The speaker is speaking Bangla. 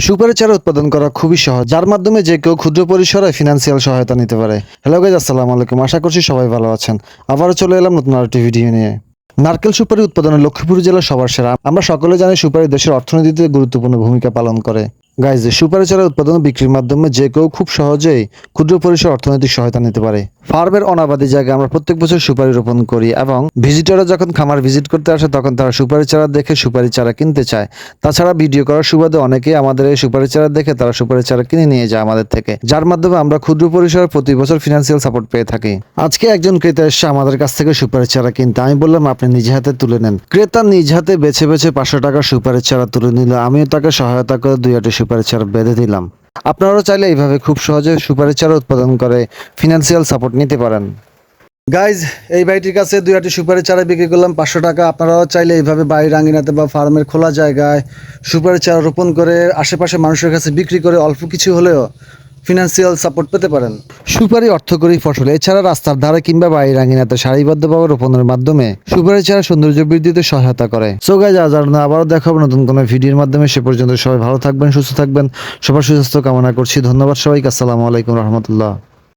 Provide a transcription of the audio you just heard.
সুপারি চারা উৎপাদন করা খুবই সহজ, যার মাধ্যমে যে কেউ ক্ষুদ্র পরিসরে ফিনান্সিয়াল সহায়তা নিতে পারে। হ্যালো গাইজ, আসসালামু আলাইকুম। আশা করছি সবাই ভালো আছেন। আবারও চলে এলাম নতুন আরেকটি ভিডিও নিয়ে। নারকেল সুপারি উৎপাদনে লক্ষ্মীপুর জেলা সবার সেরা। আমরা সকলে জানি সুপারি দেশের অর্থনীতিতে গুরুত্বপূর্ণ ভূমিকা পালন করে। গাইজ, সুপারি চারা উৎপাদন বিক্রির মাধ্যমে যে কেউ খুব সহজেই ক্ষুদ্র পরিসর অর্থনৈতিক সহায়তা নিতে পারে। ফার্মের অনাবাদী জায়গায় আমরা প্রত্যেক বছর সুপারি রোপণ করি এবং ভিজিটররা যখন খামার ভিজিট করতে আসে তখন তারা সুপারি চারা দেখে সুপারি চারা কিনতে চায়। তাছাড়া ভিডিও করার সুবাদে অনেকেই আমাদের এই সুপারি চারা দেখে তারা সুপারি চারা কিনে নিয়ে যায় আমাদের থেকে, যার মাধ্যমে আমরা ক্ষুদ্র পরিসরে প্রতি বছর ফিনান্সিয়াল সাপোর্ট পেয়ে থাকি। আজকে একজন ক্রেতা এসে আমাদের কাছ থেকে সুপারি চারা কিনতে, আমি বললাম আপনি নিজে হাতে তুলে নেন। ক্রেতা নিজ হাতে বেছে বেছে 500 টাকা সুপারি চারা তুলে নিল। আমিও তাকে সহায়তা করে 2-8টি সুপারি চারা বেঁধে দিলাম। আপনারাও চাইলে এইভাবে খুব সহজে সুপারি চারা উৎপাদন করে ফিনান্সিয়াল সাপোর্ট নিতে পারেন। গাইজ, এই বাড়িটির কাছে 2-8টি সুপারি চারা বিক্রি করলাম 500 টাকা। আপনারাও চাইলে এইভাবে বাড়ির আঙিনাতে বা ফার্মের খোলা জায়গায় সুপারি চারা রোপণ করে আশেপাশে মানুষের কাছে বিক্রি করে অল্প কিছু হলেও ফিনান্সিয়াল সাপোর্ট পেতে পারেন। সুপারি অর্থকরী ফসল। এছাড়া রাস্তার ধারে কিংবা বাড়ির আঙিনাতে সারিবদ্ধভাবে রোপণের মাধ্যমে সুপারি চারা সৌন্দর্য বৃদ্ধিতে সহায়তা করে। সো গাইজ, আবারও দেখা হবে নতুন কোনো ভিডিওর মাধ্যমে। সে পর্যন্ত সবাই ভালো থাকবেন, সুস্থ থাকবেন। সবার সুস্বাস্থ্য কামনা করছি। ধন্যবাদ সবাইকে। আসসালামু আলাইকুম রহমতুল্লাহ।